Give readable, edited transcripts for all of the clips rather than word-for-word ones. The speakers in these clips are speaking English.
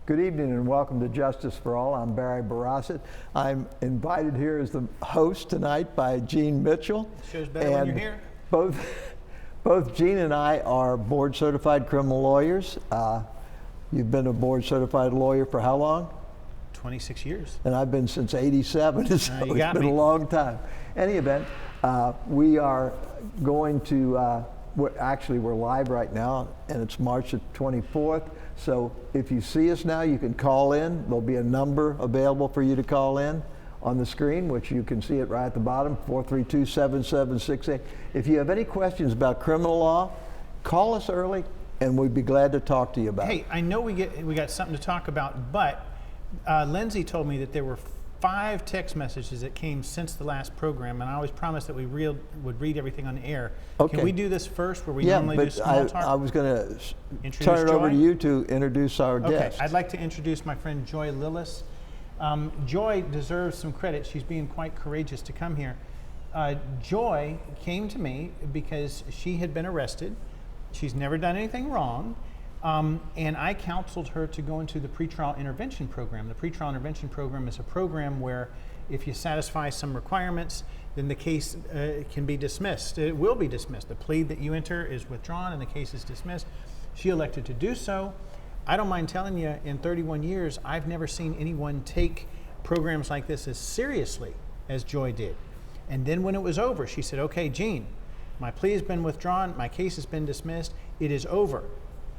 Good evening and welcome to Justice for All. I'm Barry Barasset. I'm invited here as the host tonight by Gene Mitchell. Shows better when you're here. Both Gene and I are board certified criminal lawyers. You've been a board certified lawyer for how long? 26 years. And I've been since '87, so it's been a long time. Any event, we are going to, we're live right now, and it's March the 24th. So if you see us now, you can call in. There'll be a number available for you to call in on the screen, which you can see it right at the bottom, 432-7768. If you have any questions about criminal law, call us early, and we'd be glad to talk to you about it. Hey, I know we got something to talk about, but Lindsay told me that there were 5 text messages that came since the last program, and I always promised that we would read everything on the air. Okay. Can we do this first, where we normally do small talk? I was going to turn it over to you to introduce our guest. Okay, I'd like to introduce my friend Joy Lillis. Joy deserves some credit. She's being quite courageous to come here. Joy came to me because she had been arrested. She's never done anything wrong. And I counseled her to go into the pretrial intervention program. The pretrial intervention program is a program where if you satisfy some requirements, then the case can be dismissed. It will be dismissed. The plea that you enter is withdrawn and the case is dismissed. She elected to do so. I don't mind telling you, in 31 years, I've never seen anyone take programs like this as seriously as Joy did. And then when it was over, she said, okay, Gene, my plea has been withdrawn, my case has been dismissed, it is over.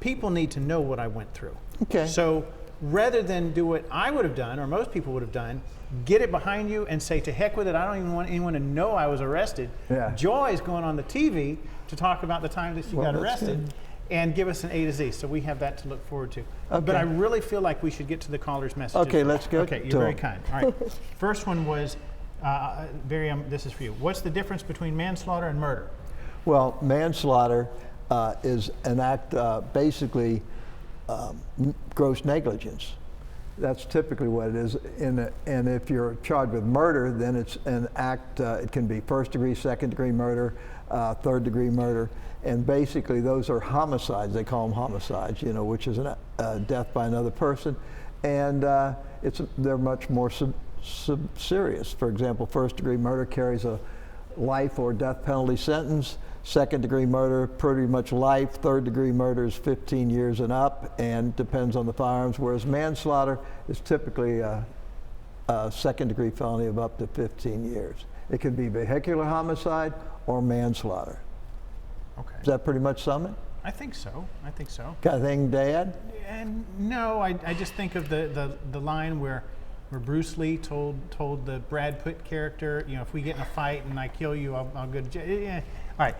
People need to know what I went through. Okay. So rather than do what I would have done, or most people would have done, get it behind you and say, to heck with it, I don't even want anyone to know I was arrested. Yeah. Joy's going on the TV to talk about the time that she got arrested good. and give us an A to Z. So we have that to look forward to. Okay. But I really feel like we should get to the caller's messages. Okay, let's go. Okay, you're very kind. All right. First one was, this is for you. What's the difference between manslaughter and murder? Well, manslaughter is an act, basically gross negligence. That's typically what it is. And if you're charged with murder, then it's an act, it can be first degree, second degree murder, third degree murder. And basically those are homicides. They call them homicides, which is a death by another person. And they're much more serious. For example, first degree murder carries a life or death penalty sentence. Second degree murder, pretty much life. Third degree murder is 15 years and up, and depends on the firearms, whereas manslaughter is typically a second degree felony of up to 15 years. It can be vehicular homicide or manslaughter. Okay. Does that pretty much sum it? I think so. Got anything to add? And no, I just think of the line where Bruce Lee told the Brad Pitt character, if we get in a fight and I kill you, I'll go to jail. Yeah. All right.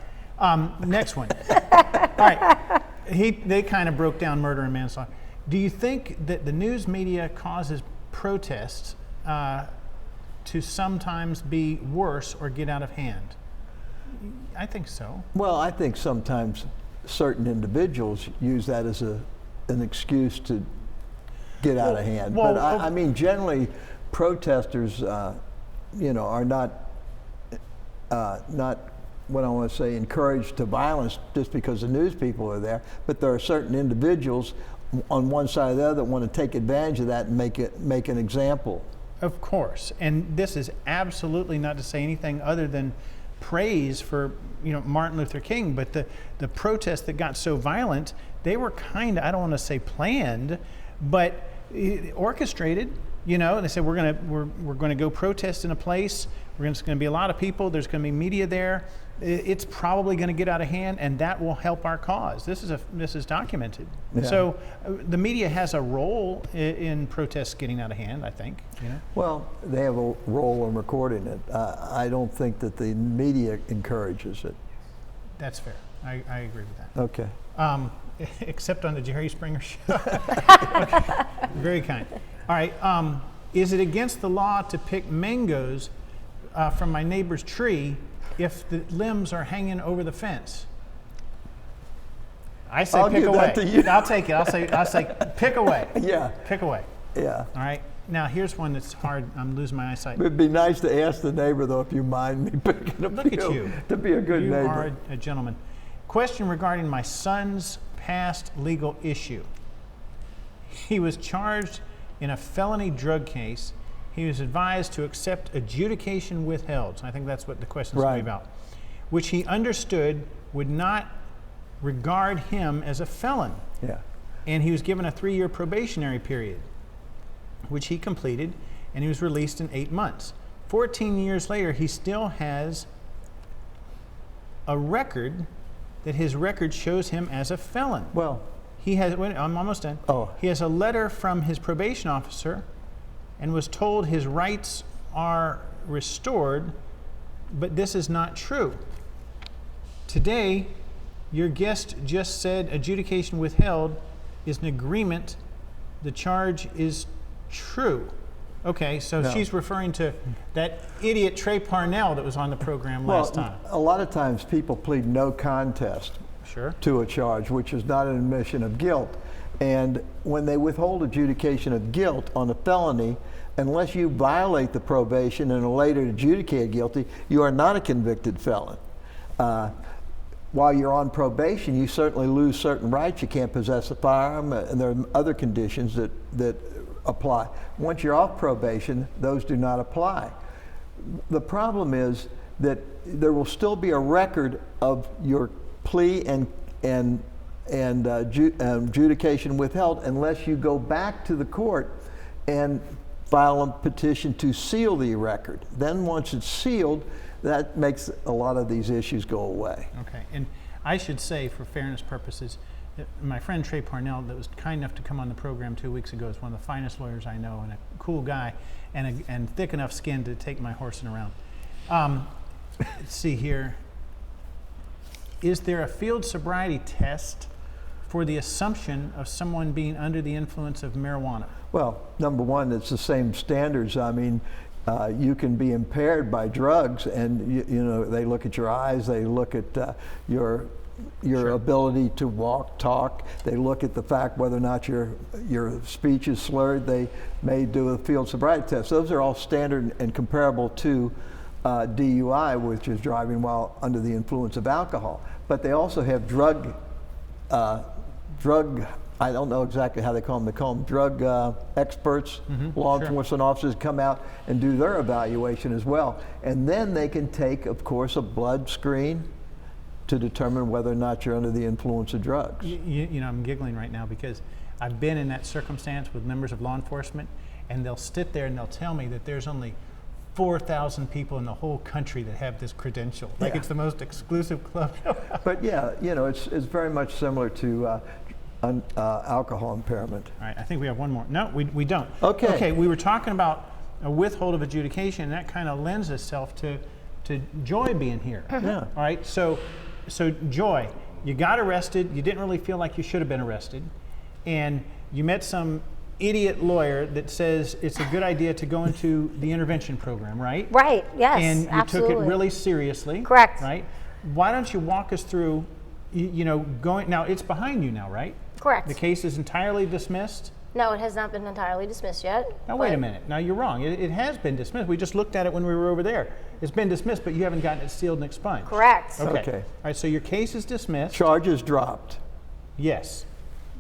Next one. All right. They kind of broke down murder and manslaughter. Do you think that the news media causes protests to sometimes be worse or get out of hand? I think so. Well, I think sometimes certain individuals use that as an excuse to get out of hand. But I mean, generally, protesters, are not what I want to say, encouraged to violence just because the news people are there. But there are certain individuals on one side or the other that want to take advantage of that and make an example. Of course, and this is absolutely not to say anything other than praise for Martin Luther King. But the protests that got so violent, they were kind of, I don't want to say planned, but orchestrated. They said we're going to go protest in a place. There's going to be a lot of people. There's going to be media there. It's probably going to get out of hand, and that will help our cause. This is documented. Yeah. So the media has a role in protests getting out of hand, I think. Well, they have a role in recording it. I don't think that the media encourages it. That's fair. I agree with that. Okay. Except on the Jerry Springer show. Okay. Very kind. All right. Is it against the law to pick mangoes from my neighbor's tree if the limbs are hanging over the fence? I say pick away. I'll take it. I'll say pick away. Yeah. Pick away. Yeah. All right. Now here's one that's hard. I'm losing my eyesight. It'd be nice to ask the neighbor though, if you mind me picking up. Look at you. To be a good neighbor. You are a gentleman. Question regarding my son's past legal issue. He was charged in a felony drug case. He was advised to accept adjudication withheld. So I think that's what the question's going to be about. Which he understood would not regard him as a felon. Yeah. And he was given a 3-year probationary period, which he completed, and he was released in 8 months. 14 years later, he still has a record that his record shows him as a felon. Well, He has, wait, I'm almost done. Oh. He has a letter from his probation officer and was told his rights are restored, but this is not true. Today, your guest just said adjudication withheld is an agreement. The charge is true. Okay, so No. she's referring to that idiot Trey Parnell that was on the program last time. a lot of times people plead no contest Sure. to a charge, which is not an admission of guilt. And when they withhold adjudication of guilt on a felony, unless you violate the probation and are later adjudicated guilty, you are not a convicted felon. While you're on probation, you certainly lose certain rights. You can't possess a firearm, and there are other conditions that apply. Once you're off probation, those do not apply. The problem is that there will still be a record of your plea and adjudication withheld unless you go back to the court and file a petition to seal the record. Then once it's sealed, that makes a lot of these issues go away. Okay, and I should say, for fairness purposes, that my friend Trey Parnell, that was kind enough to come on the program 2 weeks ago, is one of the finest lawyers I know, and a cool guy, and thick enough skin to take my horsing around. Let's see here. Is there a field sobriety test for the assumption of someone being under the influence of marijuana? Well, number one, it's the same standards. I mean, you can be impaired by drugs, and you know they look at your eyes, they look at your Sure. ability to walk, talk. They look at the fact whether or not your speech is slurred. They may do a field sobriety test. Those are all standard and comparable to DUI, which is driving while under the influence of alcohol. But they also have drug. I don't know exactly how they call them. They call them drug experts, law sure. enforcement officers come out and do their evaluation as well. And then they can take, of course, a blood screen to determine whether or not you're under the influence of drugs. You know, I'm giggling right now because I've been in that circumstance with members of law enforcement, and they'll sit there and they'll tell me that there's only 4,000 people in the whole country that have this credential. Like Yeah. it's the most exclusive club. But yeah, you know, it's very much similar to alcohol impairment. All right, I think we have one more. No, we don't. Okay. Okay, we were talking about a withhold of adjudication, and that kind of lends itself to Joy being here. Yeah. All right, so Joy, you got arrested. You didn't really feel like you should have been arrested, and you met some idiot lawyer that says it's a good idea to go into the intervention program, right? Right, yes, And you absolutely. took it really seriously. Correct. Right? Why don't you walk us through, you know, going, now it's behind you now, right? Correct. The case is entirely dismissed? No, it has not been entirely dismissed yet. Now wait a but- minute. Now you're wrong. It has been dismissed. We just looked at it when we were over there. It's been dismissed, but you haven't gotten it sealed and expunged. Correct. Okay. Okay. All right. So your case is dismissed. Charges dropped. Yes.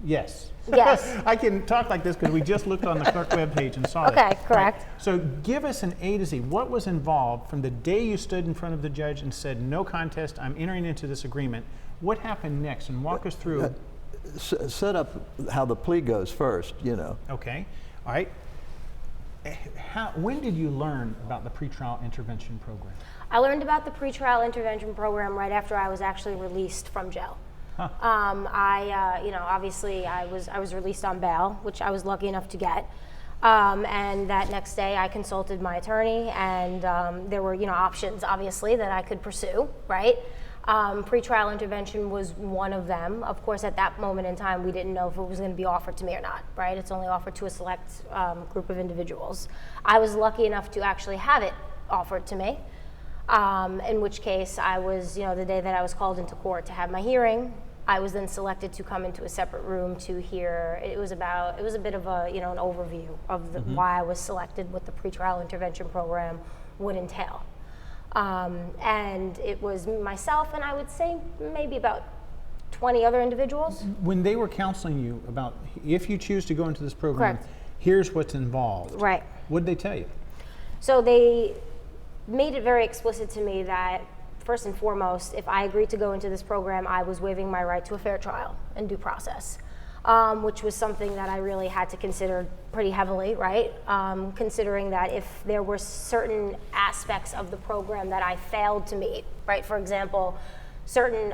Yes. Yes. I can talk like this because we just looked on the clerk webpage and saw it. Okay, correct. So give us an A to Z. What was involved from the day you stood in front of the judge and said, no contest, I'm entering into this agreement? What happened next? And walk us through. Set up how the plea goes first, you know. Okay. All right. When did you learn about the pretrial intervention program? I learned about the pretrial intervention program right after I was actually released from jail. Huh. You know, obviously I was released on bail, which I was lucky enough to get. And that next day I consulted my attorney, and there were, you know, options obviously that I could pursue, right? Pretrial intervention was one of them. Of course, at that moment in time, we didn't know if it was going to be offered to me or not, right? It's only offered to a select group of individuals. I was lucky enough to actually have it offered to me, in which case I was, you know, the day that I was called into court to have my hearing, I was then selected to come into a separate room to hear. It was a bit of a, you know, an overview of the, why I was selected, what the pretrial intervention program would entail. And it was myself and I would say maybe about 20 other individuals. When they were counseling you about if you choose to go into this program, Correct. here's what's involved. Right. What did they tell you? So they made it very explicit to me that, first and foremost, if I agreed to go into this program, I was waiving my right to a fair trial and due process, which was something that I really had to consider pretty heavily, right? Considering that if there were certain aspects of the program that I failed to meet, right? For example, certain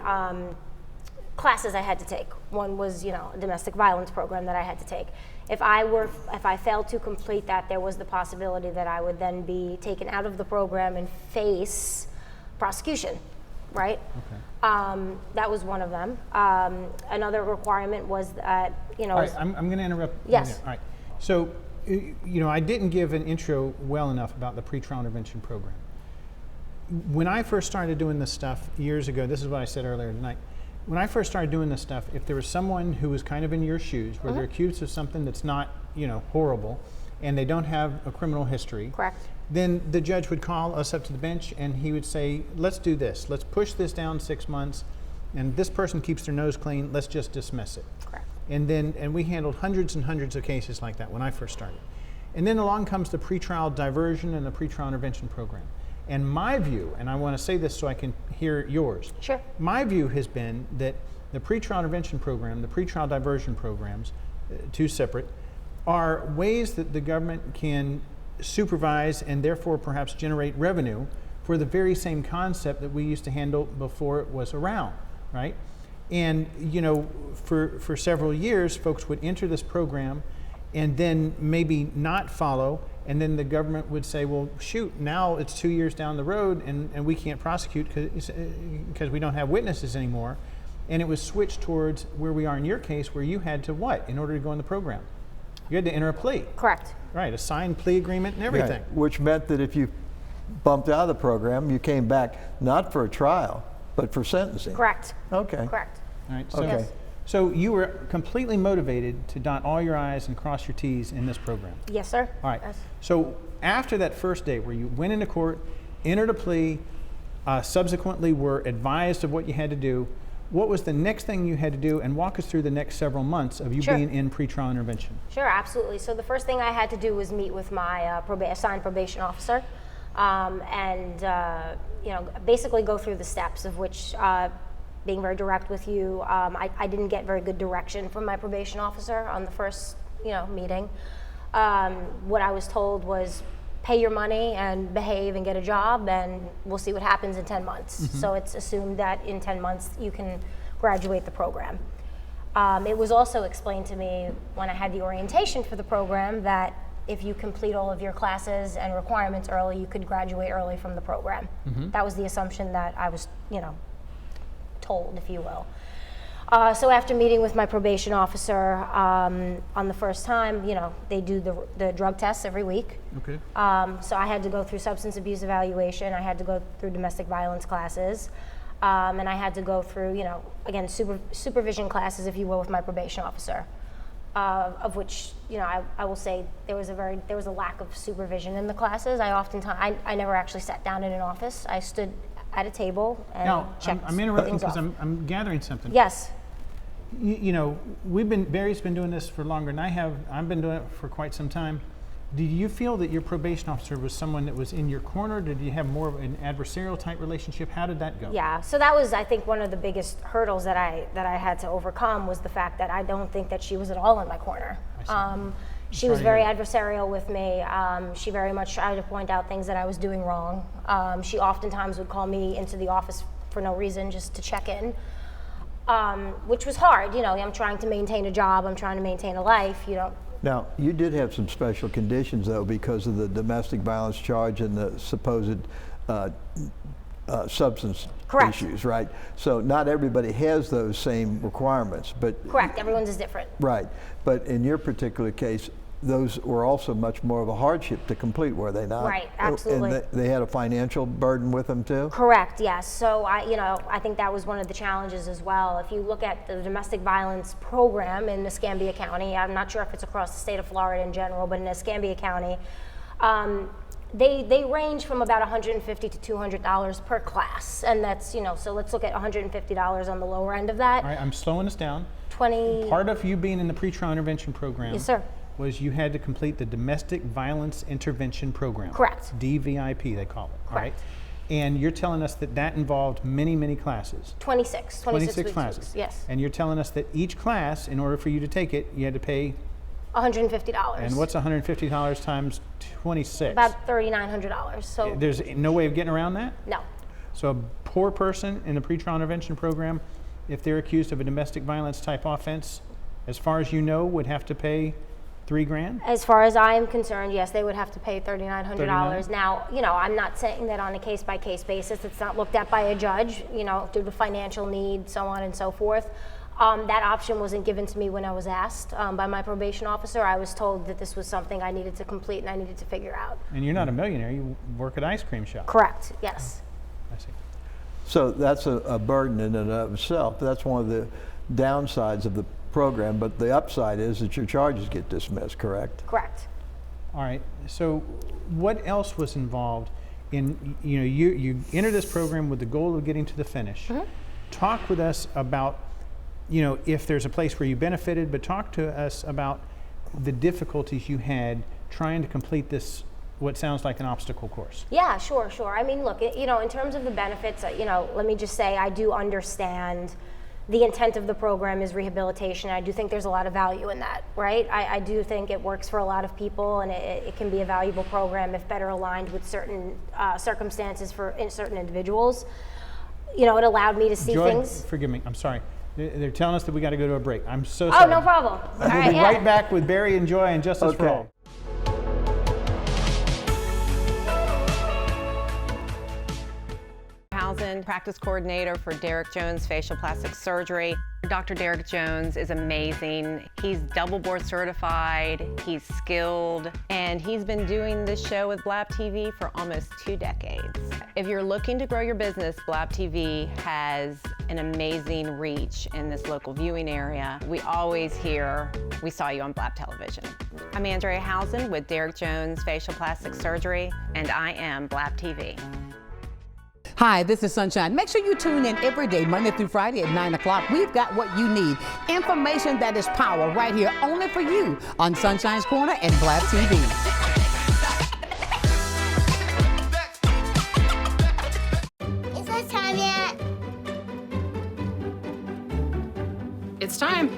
classes I had to take. One was, a domestic violence program that I had to take. If I failed to complete that, there was the possibility that I would then be taken out of the program and face prosecution, right? Okay. That was one of them. Another requirement was that, All right, I'm going to interrupt. you Yes. there. All right. So, I didn't give an intro well enough about the pretrial intervention program. When I first started doing this stuff years ago, this is what I said earlier tonight. When I first started doing this stuff, if there was someone who was kind of in your shoes, where they're accused of something that's not, horrible, and they don't have a criminal history, correct. then the judge would call us up to the bench and he would say, let's do this. Let's push this down 6 months, and this person keeps their nose clean. Let's just dismiss it. Correct. And we handled hundreds and hundreds of cases like that when I first started. And then along comes the pretrial diversion and the pretrial intervention program. And my view, and I want to say this so I can hear yours. Sure. My view has been that the pretrial intervention program, the pretrial diversion programs, two separate, are ways that the government can supervise and therefore perhaps generate revenue for the very same concept that we used to handle before it was around, right? And for several years, folks would enter this program and then maybe not follow, and then the government would say, well, shoot, now it's 2 years down the road and we can't prosecute because we don't have witnesses anymore. And it was switched towards where we are in your case, where you had to what in order to go in the program? You had to enter a plea. Correct. Right, a signed plea agreement and everything. Right, which meant that if you bumped out of the program, you came back not for a trial, but for sentencing. Correct. Okay. Correct. All right, so, Okay. so you were completely motivated to dot all your I's and cross your T's in this program. Yes, sir. All right. Yes. So after that first day where you went into court, entered a plea, subsequently were advised of what you had to do, what was the next thing you had to do, and walk us through the next several months of you Sure. being in pretrial intervention. Sure, absolutely. So the first thing I had to do was meet with my assigned probation officer, and basically go through the steps of which, being very direct with you, I didn't get very good direction from my probation officer on the first meeting. What I was told was, pay your money and behave and get a job, and we'll see what happens in 10 months. So it's assumed that in 10 months you can graduate the program. It was also explained to me when I had the orientation for the program that if you complete all of your classes and requirements early, you could graduate early from the program. That was the assumption that I was, told, if you will. So after meeting with my probation officer on the first time, they do the drug tests every week. Okay. So I had to go through substance abuse evaluation. I had to go through domestic violence classes. And I had to go through, again, supervision classes, if you will, with my probation officer. Of which, I will say there was a lack of supervision in the classes. I never actually sat down in an office. I stood at a table and Now, checked I'm interrupting things because off. I'm gathering something. Yes. Barry's been doing this for longer than I have. I've been doing it for quite some time. Did you feel that your probation officer was someone that was in your corner? Did you have more of an adversarial type relationship? How did that go? Yeah, so that was, I think, one of the biggest hurdles that I had to overcome was the fact that I don't think that she was at all in my corner. She was very adversarial with me. She very much tried to point out things that I was doing wrong. She oftentimes would call me into the office for no reason, just to check in, which was hard. I'm trying to maintain a job. I'm trying to maintain a life. Now, you did have some special conditions, though, because of the domestic violence charge and the supposed substance Correct. issues, right? So not everybody has those same requirements, but Correct, everyone's is different. right. But in your particular case, those were also much more of a hardship to complete, were they not? Right, absolutely. And they had a financial burden with them too? Correct, yes. So I think that was one of the challenges as well. If you look at the domestic violence program in Escambia County, I'm not sure if it's across the state of Florida in general, but in Escambia County, They range from about $150 to $200 per class, and that's, so let's look at $150 on the lower end of that. All right, I'm slowing us down. 20. Part of you being in the pretrial intervention program Yes, sir. was you had to complete the Domestic Violence Intervention Program. Correct. DVIP, they call it. All right. Correct. And you're telling us that that involved many, many classes. 26 weeks, classes. yes. And you're telling us that each class, in order for you to take it, you had to pay. $150. And what's $150 times 26? About $3,900. So There's no way of getting around that? no. So a poor person in the pretrial intervention program, if they're accused of a domestic violence type offense, as far as you know, would have to pay $3,000? As far as I am concerned, yes, they would have to pay $3,900. $39? Now, I'm not saying that on a case-by-case basis. It's not looked at by a judge, due to financial need, so on and so forth. That option wasn't given to me when I was asked by my probation officer. I was told that this was something I needed to complete and I needed to figure out. And you're not a millionaire, you work at ice cream shop. Correct, yes. I see. So that's a burden in and of itself. That's one of the downsides of the program, but the upside is that your charges get dismissed, correct? Correct. All right, so what else was involved in, you enter this program with the goal of getting to the finish. Mm-hmm. Talk with us about, if there's a place where you benefited, but talk to us about the difficulties you had trying to complete this, what sounds like an obstacle course. Yeah, sure. I mean, look, in terms of the benefits, let me just say I do understand the intent of the program is rehabilitation. I do think there's a lot of value in that, right? I do think it works for a lot of people, and it can be a valuable program if better aligned with certain circumstances for certain individuals. It allowed me to see Joy, things. forgive me, I'm sorry. They're telling us that we got to go to a break. I'm so sorry. Oh, no problem. All We'll right, be yeah. right back with Barry and Joy and Justice for All. Housen, practice coordinator for Derek Jones Facial Plastic Surgery. Dr. Derek Jones is amazing. He's double board certified, he's skilled, and he's been doing this show with Blab TV for almost 2 decades. If you're looking to grow your business, Blab TV has an amazing reach in this local viewing area. We always hear, we saw you on Blab Television. I'm Andrea Housen with Derek Jones Facial Plastic Surgery, and I am Blab TV. Hi, this is Sunshine. Make sure you tune in every day, Monday through Friday at 9 o'clock. We've got what you need. Information that is power right here only for you on Sunshine's Corner and Blab TV. Is it time yet? It's time.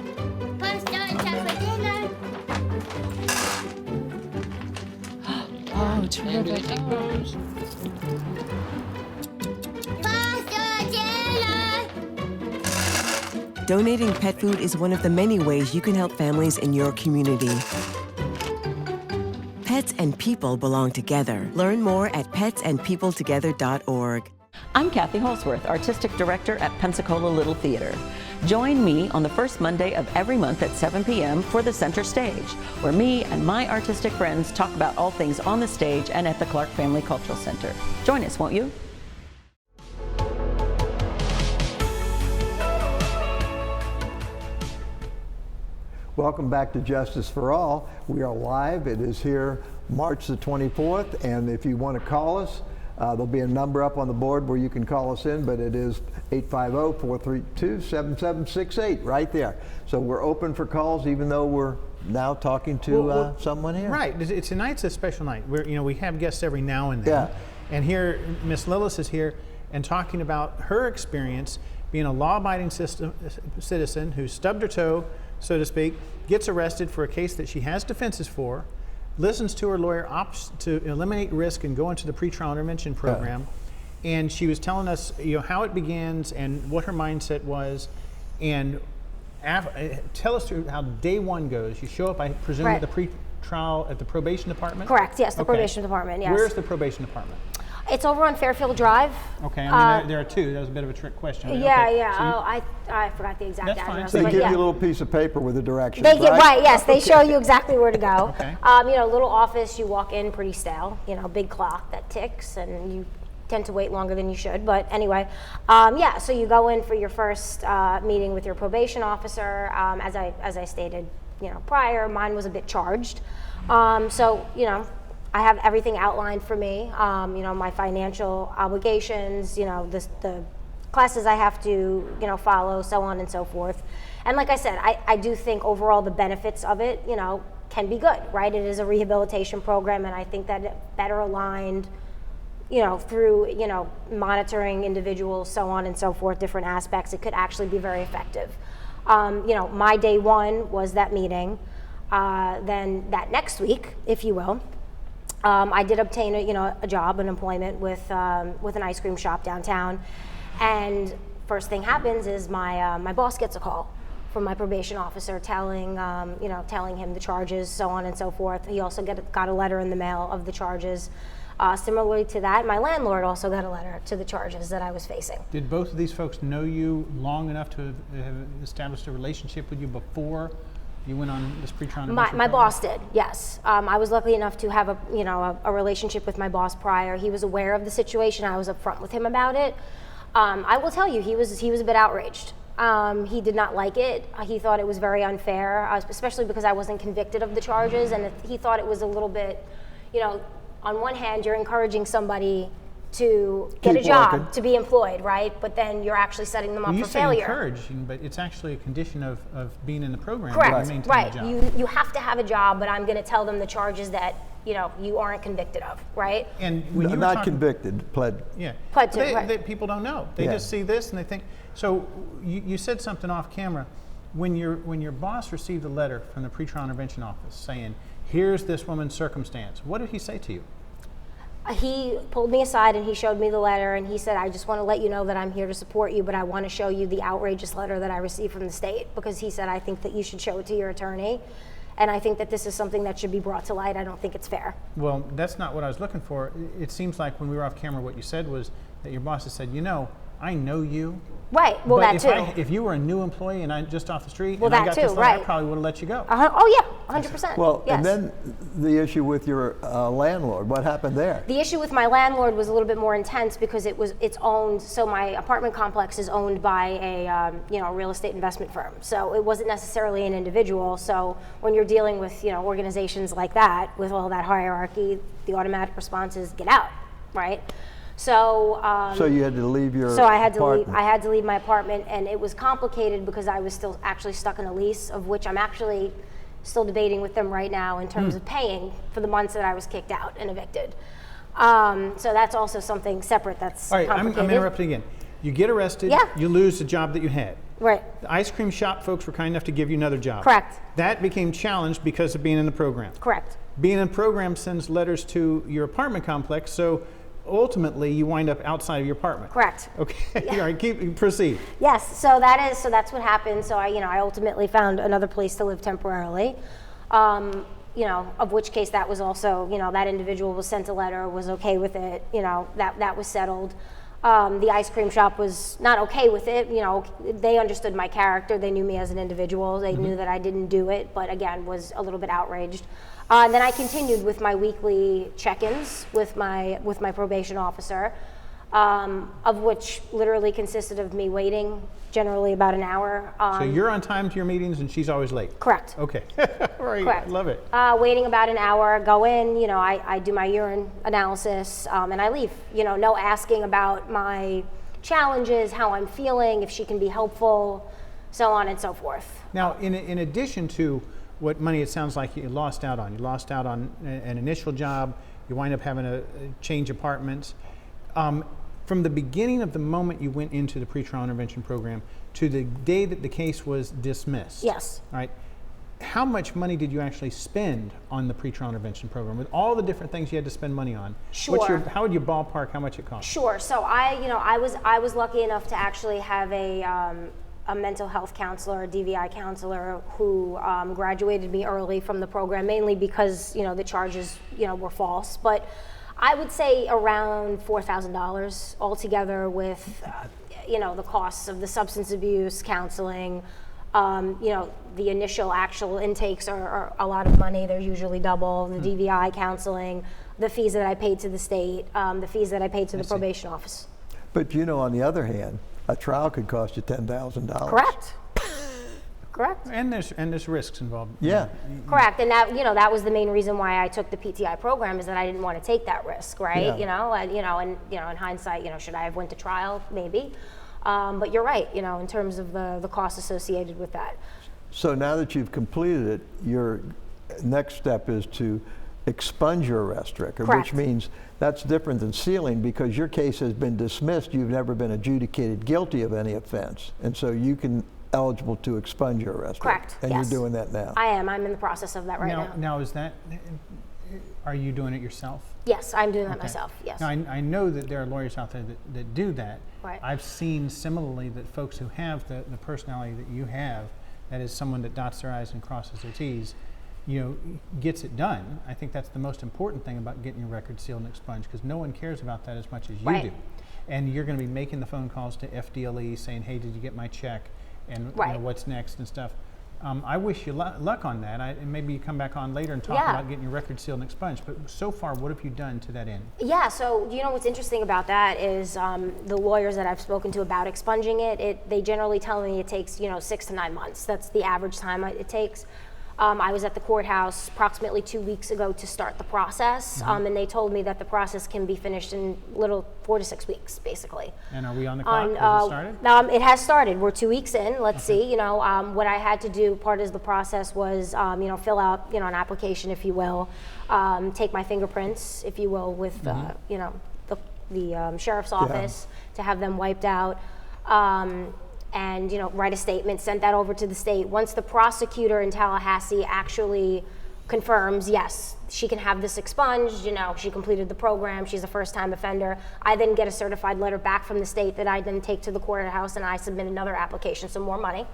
Punch down time for dinner. Oh, terrific. Pasta dinner. Donating pet food is one of the many ways you can help families in your community. Pets and people belong together. Learn more at petsandpeopletogether.org. I'm Kathy Holsworth, Artistic Director at Pensacola Little Theater. Join me on the first Monday of every month at 7 p.m. for the Center Stage, where me and my artistic friends talk about all things on the stage and at the Clark Family Cultural Center. Join us, won't you? Welcome back to Justice for All. We are live. It is here March the 24th, and if you want to call us, there'll be a number up on the board where you can call us in, but it is 850-432-7768 right there. So we're open for calls, even though we're now talking to someone here. Right. Tonight's a special night. We have guests every now and then. Yeah. And here, Miss Lillis is here and talking about her experience being a law-abiding citizen who stubbed her toe, so to speak, gets arrested for a case that she has defenses for, listens to her lawyer, opts to eliminate risk and go into the pretrial intervention program. And she was telling us, how it begins and what her mindset was. And tell us how day one goes. You show up, I presume, Right. at the pretrial at the probation department. Correct, yes, the Okay. probation department, yes. Where's the probation department? It's over on Fairfield Drive. Okay, I mean there are two. That was a bit of a trick question. but Yeah, okay. yeah. So you- I forgot the exact That's fine. address. They but give yeah. you a little piece of paper with the directions, They get right? yes. They show you exactly where to go. Okay. Little office. You walk in pretty stale. Big clock that ticks, and you tend to wait longer than you should. But anyway, So you go in for your first meeting with your probation officer. As I stated, prior, mine was a bit charged. I have everything outlined for me. You know, my financial obligations. You know, the classes I have to, you know, follow, so on and so forth. And like I said, I do think overall the benefits of it, you know, can be good, right? It is a rehabilitation program, and I think that it better aligned, you know, through, you know, monitoring individuals, so on and so forth, different aspects, it could actually be very effective. You know, my day one was that meeting. Then that next week, if you will, I did obtain a job, an employment with an ice cream shop downtown. And first thing happens is my boss gets a call from my probation officer telling him the charges, so on and so forth. He also got a letter in the mail of the charges. Similarly to that, my landlord also got a letter to the charges that I was facing. Did both of these folks know you long enough to have established a relationship with you before you went on this pretrial intervention My program? boss did, yes. I was lucky enough to have a relationship with my boss prior. He was aware of the situation. I was upfront with him about it. I will tell you, he was a bit outraged. He did not like it. He thought it was very unfair, especially because I wasn't convicted of the charges, and he thought it was a little bit, you know, on one hand, you're encouraging somebody to get a Keep job, working. to be employed, right? But then you're actually setting them up Well, you for say failure. encouraging, but it's actually a condition of being in the program. Correct, to maintain right. a job. You have to have a job, but I'm going to tell them the charges that, you know, you aren't convicted of, right? And when you were Not talking- convicted, pled. Yeah. Pled to, But right. people don't know. They Yeah. just see this and they think. So you said something off camera. When your boss received a letter from the pretrial intervention office saying, "Here's this woman's circumstance," what did he say to you? He pulled me aside and he showed me the letter, and he said, I just want to let you know that I'm here to support you, but I want to show you the outrageous letter that I received from the state, because he said, I think that you should show it to your attorney, and I think that this is something that should be brought to light. I don't think it's fair. Well, that's not what I was looking for. It seems like when we were off camera, what you said was that your boss has said, you know, I know you. Right, well, but that too. if you were a new employee and I just off the street Well, and I that got too, this letter, I right. probably would have let you go. Oh yeah, 100%. Well, yes. and then the issue with your landlord, what happened there? The issue with my landlord was a little bit more intense because it's owned. So my apartment complex is owned by a real estate investment firm. So it wasn't necessarily an individual. So when you're dealing with organizations like that with all that hierarchy, the automatic response is get out, right? So So you had to leave your so I had to leave. apartment. I had to leave my apartment, and it was complicated because I was still actually stuck in a lease, of which I'm actually still debating with them right now in terms of paying for the months that I was kicked out and evicted. So that's also something separate that's All right, I'm complicated. interrupting again. You get arrested, Yeah. you lose the job that you had. Right. The ice cream shop folks were kind enough to give you another job. Correct. That became challenged because of being in the program. Correct. Being in the program sends letters to your apartment complex, so ultimately you wind up outside of your apartment. Correct. Okay, all right, proceed. Yes. So that's what happened. So I ultimately found another place to live temporarily. Of which case that was also, that individual was sent a letter, was okay with it, that was settled. The ice cream shop was not okay with it. They understood my character. They knew me as an individual. They knew that I didn't do it, but again, was a little bit outraged. And then I continued with my weekly check-ins with my probation officer, of which literally consisted of me waiting generally about an hour. So you're on time to your meetings and she's always late. Correct. Okay, right, Correct. I love it. Waiting about an hour, go in, I do my urine analysis, and I leave. No asking about my challenges, how I'm feeling, if she can be helpful, so on and so forth. Now, in addition to what money it sounds like you lost out on an initial job, you wind up having to change apartments. From the beginning of the moment you went into the pretrial intervention program to the day that the case was dismissed. Yes. All right. How much money did you actually spend on the pretrial intervention program with all the different things you had to spend money on? Sure. How would you ballpark how much it cost? Sure. So I was lucky enough to actually have a mental health counselor, a DVI counselor, who graduated me early from the program, mainly because the charges were false. But I would say around $4,000 altogether with the costs of the substance abuse counseling. The initial actual intakes are a lot of money. They're usually double. The DVI counseling, the fees that I paid to the state, the fees that I paid to the probation office. But on the other hand, a trial could cost you $10,000. Correct. Correct. And there's risks involved. Yeah. Correct, and that was the main reason why I took the PTI program, is that I didn't want to take that risk, right? Yeah. In hindsight, should I have went to trial? Maybe, but you're right. In terms of the costs associated with that. So now that you've completed it, your next step is to expunge your arrest record, Correct. which means that's different than sealing, because your case has been dismissed. You've never been adjudicated guilty of any offense, and so you can eligible to expunge your arrest Correct. record. And Yes. you're doing that now. I am. I'm in the process of that right now. Now is that? Are you doing it yourself? Yes, I'm doing that Okay. myself. Yes. Now, I know that there are lawyers out there that do that. Right. I've seen similarly that folks who have the personality that you have, that is someone that dots their I's and crosses their T's, gets it done. I think that's the most important thing about getting your record sealed and expunged, because no one cares about that as much as you Right. do. And you're going to be making the phone calls to FDLE saying, hey, did you get my check? And Right. what's next and stuff. I wish you luck on that. And maybe you come back on later and talk Yeah. about getting your record sealed and expunged. But so far, what have you done to that end? Yeah, so what's interesting about that is the lawyers that I've spoken to about expunging they generally tell me it takes 6 to 9 months. That's the average time it takes. I was at the courthouse approximately 2 weeks ago to start the process, and they told me that the process can be finished in 4 to 6 weeks, basically. And are we on the clock? Has it started? It has started. We're 2 weeks in. Let's see. What I had to do, part of the process was, fill out, an application, if you will, take my fingerprints, if you will, with, the sheriff's office to have them wiped out. And write a statement, send that over to the state. Once the prosecutor in Tallahassee actually confirms, yes, she can have this expunged, she completed the program, she's a first-time offender, I then get a certified letter back from the state that I then take to the courthouse, and I submit another application, some more money.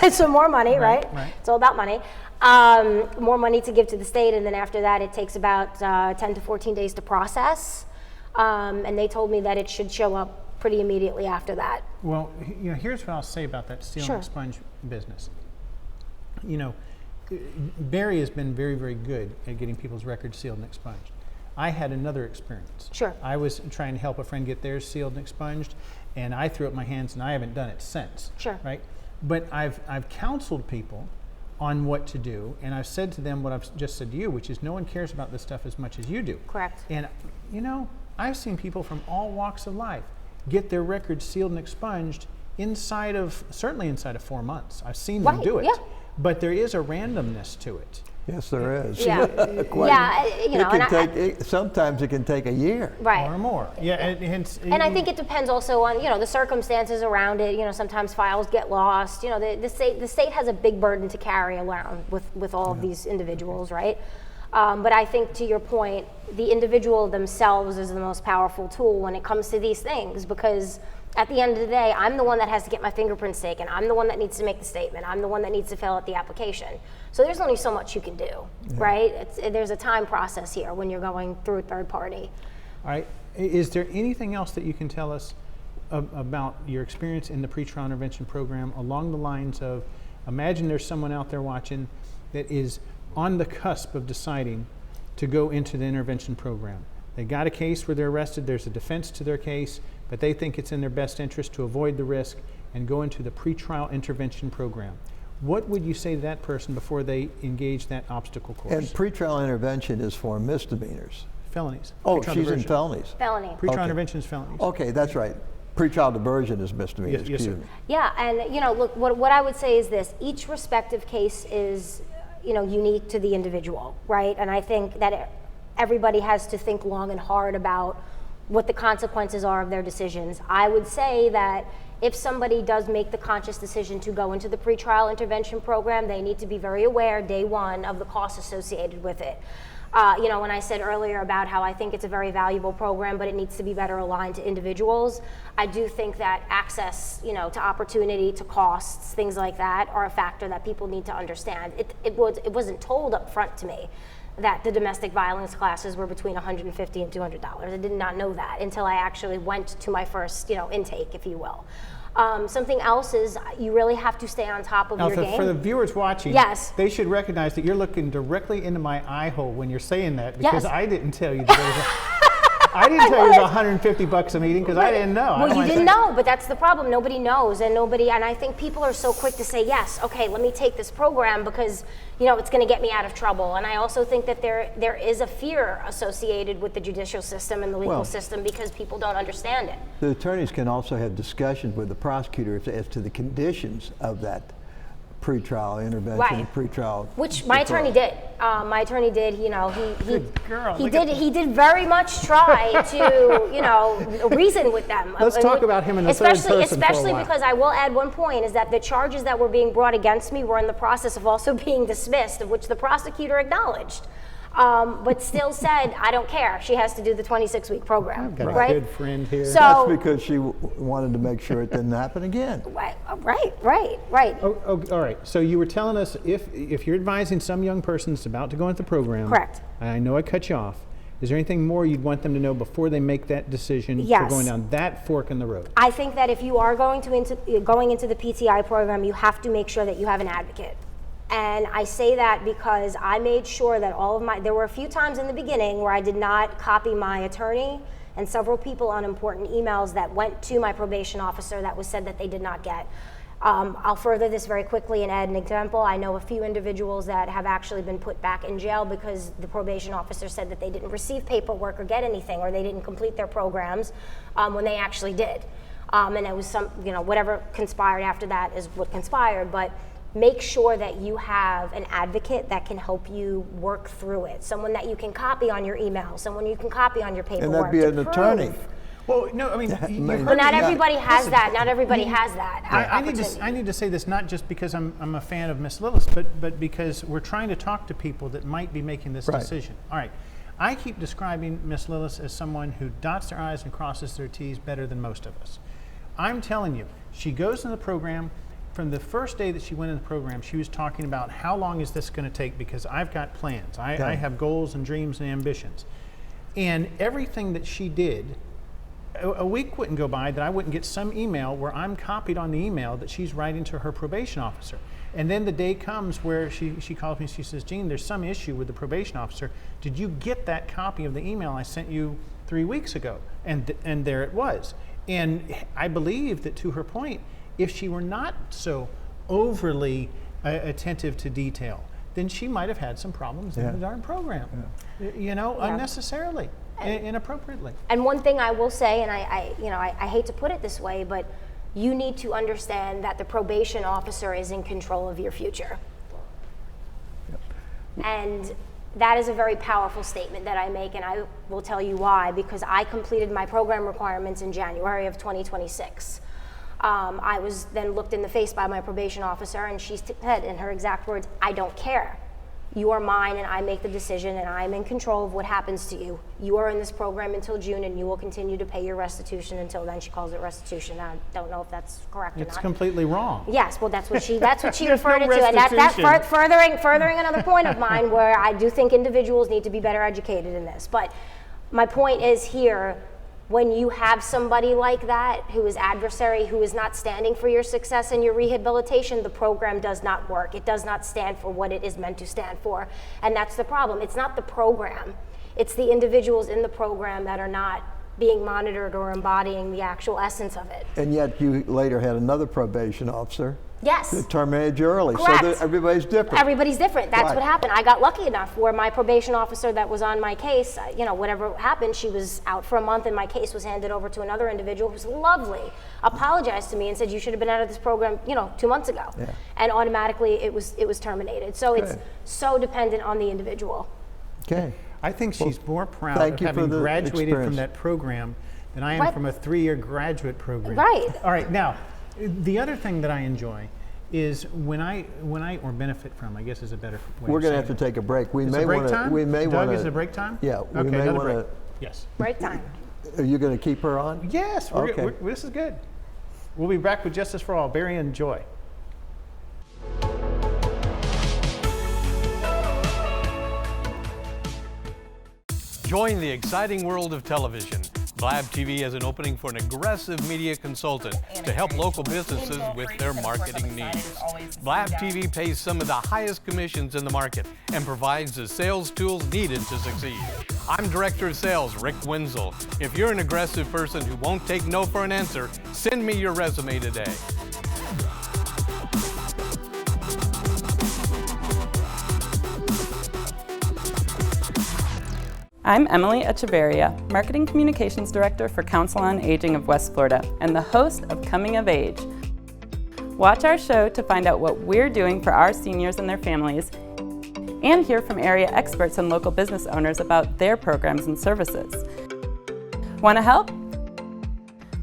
Some more money, right? It's all about money. More money to give to the state, and then after that it takes about 10 to 14 days to process. And they told me that it should show up pretty immediately after that. Well, here's what I'll say about that seal Sure. and expunge business. Barry has been very, very good at getting people's records sealed and expunged. I had another experience. Sure. I was trying to help a friend get theirs sealed and expunged, and I threw up my hands, and I haven't done it since. Sure. Right? But I've counseled people on what to do, and I've said to them what I've just said to you, which is no one cares about this stuff as much as you do. Correct. And I've seen people from all walks of life get their records sealed and expunged certainly inside of 4 months. I've seen them Right, do it. yeah. But there is a randomness to it. Yes, there is. Yeah. Sometimes it can take a year. Right. Or more. Yeah, And I think it depends also on the circumstances around it. Sometimes files get lost. The state has a big burden to carry around with all of these individuals, right? But I think, to your point, the individual themselves is the most powerful tool when it comes to these things, because at the end of the day, I'm the one that has to get my fingerprints taken. I'm the one that needs to make the statement. I'm the one that needs to fill out the application. So there's only so much you can do, right? There's a time process here when you're going through a third party. All right. Is there anything else that you can tell us about your experience in the pretrial intervention program along the lines of, imagine there's someone out there watching that is on the cusp of deciding to go into the intervention program. They got a case where they're arrested, there's a defense to their case, but they think it's in their best interest to avoid the risk and go into the pretrial intervention program. What would you say to that person before they engage that obstacle course? And pretrial intervention is for misdemeanors. Felonies. Oh, Pretrial she's in diversion. felonies. Felony. Pretrial Okay. intervention is felonies. Okay, that's right. Pretrial diversion is misdemeanors. Yes, sir. Excuse me. Yeah, and look, what I would say is this: each respective case is unique to the individual, right? And I think that everybody has to think long and hard about what the consequences are of their decisions. I would say that if somebody does make the conscious decision to go into the pretrial intervention program, they need to be very aware day one of the costs associated with it. When I said earlier about how I think it's a very valuable program, but it needs to be better aligned to individuals, I do think that access, to opportunity, to costs, things like that, are a factor that people need to understand. It wasn't told up front to me that the domestic violence classes were between $150 and $200. I did not know that until I actually went to my first, intake, if you will. Something else is you really have to stay on top of Now, your game. for the viewers watching, Yes. they should recognize that you're looking directly into my eye hole when you're saying that, because Yes. I didn't tell you that there was I didn't tell you it was $150 a meeting because I didn't know. I Well, don't you wanna didn't say- know, but that's the problem. Nobody knows, and I think people are so quick to say, yes, okay, let me take this program because, it's going to get me out of trouble. And I also think that there is a fear associated with the judicial system and the legal Well- system because people don't understand it. The attorneys can also have discussions with the prosecutor as to the conditions of that pretrial intervention, Right. pretrial. Which my attorney did. My attorney did. He girl, he look at did. He did very much try to reason with them. Let's talk about him in the third person for a Especially while. because I will add one point is that the charges that were being brought against me were in the process of also being dismissed, of which the prosecutor acknowledged. But still said, I don't care. She has to do the 26-week program. I've got right? a good friend here. So That's because she wanted to make sure it didn't happen again. right. Oh, all right. So you were telling us if you're advising some young person that's about to go into the program. Correct. And I know I cut you off. Is there anything more you'd want them to know before they make that decision Yes. for going down that fork in the road? I think that if you are going into the PTI program, you have to make sure that you have an advocate. And I say that because I made sure that there were a few times in the beginning where I did not copy my attorney and several people on important emails that went to my probation officer that was said that they did not get. I'll further this very quickly and add an example. I know a few individuals that have actually been put back in jail because the probation officer said that they didn't receive paperwork or get anything, or they didn't complete their programs when they actually did. And it was whatever conspired after that is what conspired, but make sure that you have an advocate that can help you work through it. Someone that you can copy on your email, someone you can copy on your paperwork. And that'd be to an prove. attorney. Well, no, I mean, you But heard But not me. everybody has Listen, that. Not everybody has that. I need to say this not just because I'm a fan of Miss Lillis, but because we're trying to talk to people that might be making this Right. decision. All right. I keep describing Miss Lillis as someone who dots their I's and crosses their T's better than most of us. I'm telling you, she goes in the program. From the first day that she went in the program, she was talking about how long is this going to take because I've got plans. I have goals and dreams and ambitions. And everything that she did, a week wouldn't go by that I wouldn't get some email where I'm copied on the email that she's writing to her probation officer. And then the day comes where she calls me, she says, Gene, there's some issue with the probation officer. Did you get that copy of the email I sent you 3 weeks ago? And there it was. And I believe that, to her point, if she were not so overly attentive to detail, then she might have had some problems in the darn program. Unnecessarily, inappropriately. And one thing I will say, and I hate to put it this way, but you need to understand that the probation officer is in control of your future. And that is a very powerful statement that I make, and I will tell you why, because I completed my program requirements in January of 2026. I was then looked in the face by my probation officer, and she said in her exact words, I don't care. You are mine, and I make the decision, and I'm in control of what happens to you. You are in this program until June, and you will continue to pay your restitution until then. She calls it restitution. I don't know if that's correct or not. It's completely wrong. Yes, well, that's what she There's referred no it to, and that restitution. furthering another point of mine, where I do think individuals need to be better educated in this. But my point is here, when you have somebody like that who is adversary, who is not standing for your success and your rehabilitation, the program does not work. It does not stand for what it is meant to stand for, and that's the problem. It's not the program. It's the individuals in the program that are not being monitored or embodying the actual essence of it. And yet you later had another probation officer Yes. that terminated you early. Correct. So that everybody's different. Everybody's different. That's Right. what happened. I got lucky enough where my probation officer that was on my case, whatever happened, she was out for a month and my case was handed over to another individual who's lovely, apologized to me and said, you should have been out of this program, 2 months ago. Yeah. And automatically it was terminated. So it's Okay. so dependent on the individual. Okay. I think she's more proud thank of you for having the graduated from experience. that program than I am Right. from a 3-year graduate program. Right. All right. Now, the other thing that I enjoy is when I or benefit from, I guess is a better way. We're going to saying have to take a break. We Is may it break want to. time? We may Doug, want to. is it break time? Yeah. We Okay, may another want break. to. Yes. Break time. Are you going to keep her on? Yes. Okay. This is good. We'll be back with Justice for All. Barry and Joy. Join the exciting world of television. Blab TV has an opening for an aggressive media consultant to help local businesses with their marketing needs. Blab TV pays some of the highest commissions in the market and provides the sales tools needed to succeed. I'm Director of Sales, Rick Wenzel. If you're an aggressive person who won't take no for an answer, send me your resume today. I'm Emily Echeverria, Marketing Communications Director for Council on Aging of West Florida and the host of Coming of Age. Watch our show to find out what we're doing for our seniors and their families, and hear from area experts and local business owners about their programs and services. Want to help?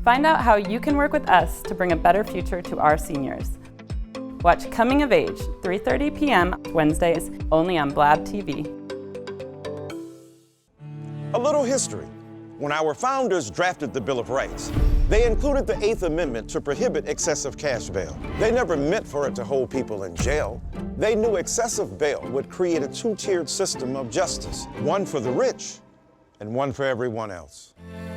Find out how you can work with us to bring a better future to our seniors. Watch Coming of Age, 3:30 p.m. Wednesdays, only on Blab TV. A little history. When our founders drafted the Bill of Rights, they included the 8th Amendment to prohibit excessive cash bail. They never meant for it to hold people in jail. They knew excessive bail would create a two-tiered system of justice, one for the rich and one for everyone else.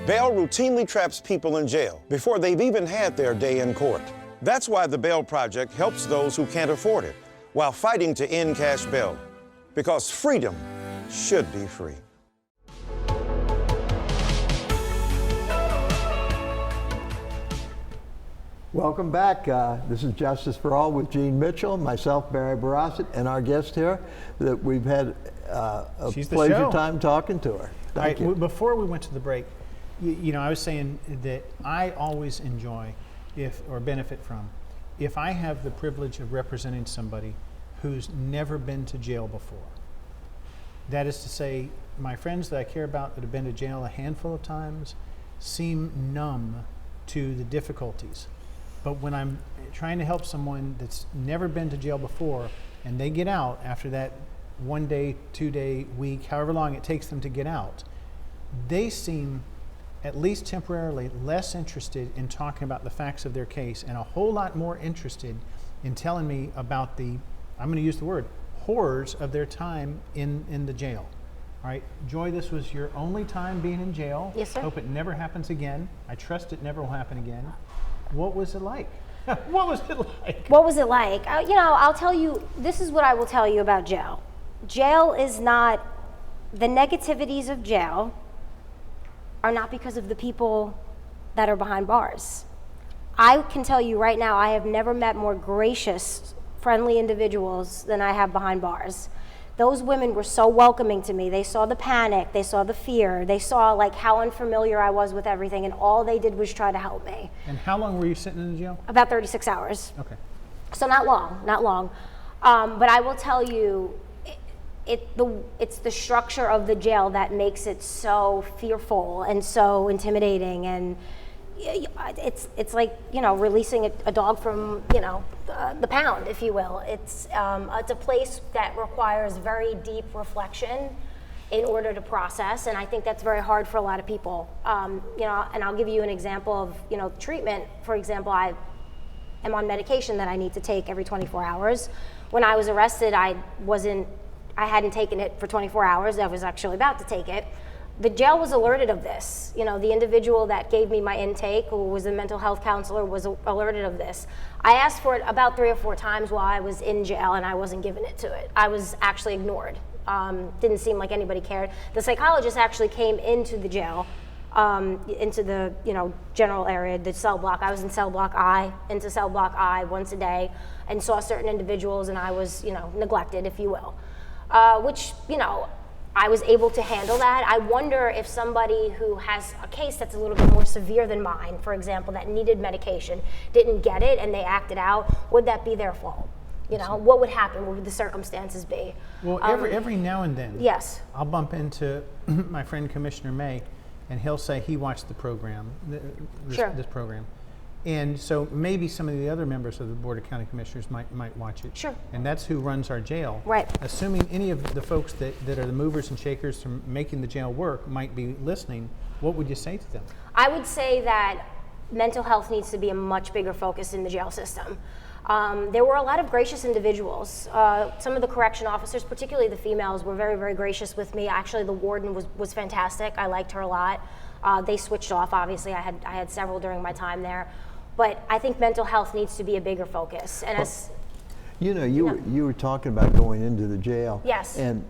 Bail routinely traps people in jail before they've even had their day in court. That's why the Bail Project helps those who can't afford it while fighting to end cash bail, because freedom should be free. Welcome back. This is Justice for All with Gene Mitchell, myself, Barry Barasset, and our guest here that we've had a She's the pleasure show. time talking to her. Thank you. Before we went to the break, you know, I was saying that I always enjoy or benefit from if I have the privilege of representing somebody who's never been to jail before. That is to say, my friends that I care about that have been to jail a handful of times seem numb to the difficulties. But when I'm trying to help someone that's never been to jail before and they get out after that 1 day, 2 day, week, however long it takes them to get out, they seem, at least temporarily, less interested in talking about the facts of their case and a whole lot more interested in telling me about the, I'm going to use the word, horrors of their time in the jail. All right, Joy, this was your only time being in jail. Yes, sir. Hope it never happens again. I trust it never will happen again. What was it like? What was it like? What was it like? You know, I'll tell you, this is what I will tell you about jail. Jail is not, the negativities of jail are not because of the people that are behind bars. I can tell you right now, I have never met more gracious, friendly individuals than I have behind bars. Those women were so welcoming to me. They saw the panic, they saw the fear, they saw like how unfamiliar I was with everything, and all they did was try to help me. And how long were you sitting in the jail? About 36 hours. Okay. So not long, not long. But I will tell you, it's the structure of the jail that makes it so fearful and so intimidating, and it's like, you know, releasing a dog from, you know, the pound, if you will. It's a place that requires very deep reflection in order to process, and I think that's very hard for a lot of people. You know, and I'll give you an example of, you know, treatment. For example, I am on medication that I need to take every 24 hours. When I was arrested, I hadn't taken it for 24 hours. I was actually about to take it. The jail was alerted of this. You know, the individual that gave me my intake, who was a mental health counselor, was alerted of this. I asked for it about 3 or 4 times while I was in jail, and I wasn't given it to it. I was actually ignored. Didn't seem like anybody cared. The psychologist actually came into the jail, into the, you know, general area, the cell block. I was in cell block I, into cell block I once a day, and saw certain individuals, and I was, you know, neglected, if you will. Which, you know, I was able to handle that. I wonder if somebody who has a case that's a little bit more severe than mine, for example, that needed medication, didn't get it and they acted out, would that be their fault? You know, what would happen? What would the circumstances be? Well, every now and then, yes, I'll bump into my friend Commissioner May, and he'll say he watched the program, this program. And so maybe some of the other members of the Board of County Commissioners might watch it. Sure. And that's who runs our jail. Right. Assuming any of the folks that are the movers and shakers from making the jail work might be listening, what would you say to them? I would say that mental health needs to be a much bigger focus in the jail system. There were a lot of gracious individuals. Some of the correction officers, particularly the females, were very, very gracious with me. Actually, the warden was fantastic. I liked her a lot. They switched off, obviously. I had several during my time there. But I think mental health needs to be a bigger focus. And as you know, you were talking about going into the jail. Yes. And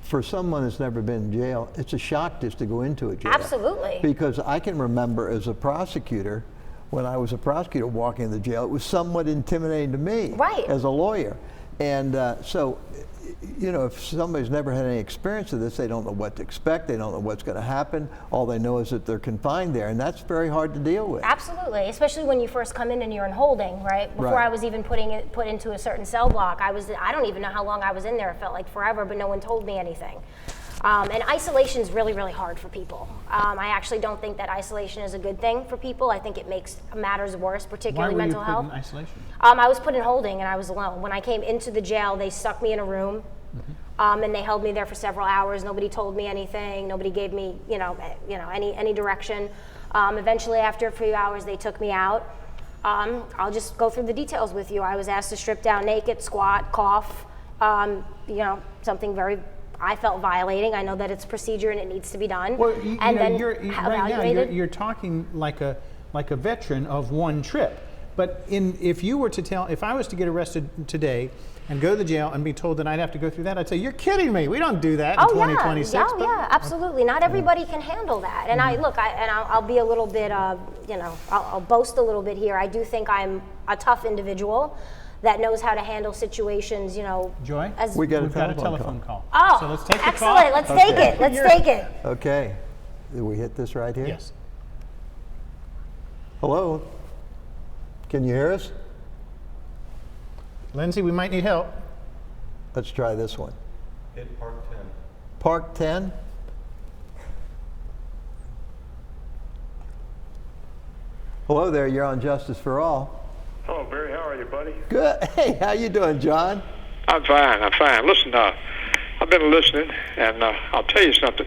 for someone that's never been in jail, it's a shock just to go into a jail. Absolutely. Because I can remember as a prosecutor, when I was a prosecutor walking in the jail, it was somewhat intimidating to me Right. as a lawyer. And so, you know, if somebody's never had any experience of this, they don't know what to expect, they don't know what's going to happen. All they know is that they're confined there, and that's very hard to deal with. Absolutely, especially when you first come in and you're in holding, right? Before Right. I was even put into a certain cell block, I don't even know how long I was in there. It felt like forever, but no one told me anything. And isolation is really, really hard for people. I actually don't think that isolation is a good thing for people. I think it makes matters worse, particularly mental Why health. were you put in isolation? I was put in holding and I was alone. When I came into the jail, they stuck me in a room. And they held me there for several hours. Nobody told me anything. Nobody gave me, any direction. Eventually, after a few hours, they took me out. I'll just go through the details with you. I was asked to strip down naked, squat, cough. Something I felt violating. I know that it's procedure and it needs to be done. Well, then right now evaluated. you're talking like a veteran of one trip. But if I was to get arrested today and go to the jail and be told that I'd have to go through that, I'd say, you're kidding me. We don't do that in 2026. Yeah, absolutely. Not everybody can handle that. And I'll be a little bit, I'll boast a little bit here. I do think I'm a tough individual that knows how to handle situations, Joy, We've got a telephone call. Oh, So let's take the excellent. call. Let's take it. Let's take it. Okay. Did we hit this right here? Yes. Hello? Can you hear us? Lindsay, we might need help. Let's try this one. Hit Park 10. Park 10? Hello there, you're on Justice for All. Hello, Barry. How are you, buddy? Good. Hey, how you doing, John? I'm fine. Listen, I've been listening, and I'll tell you something.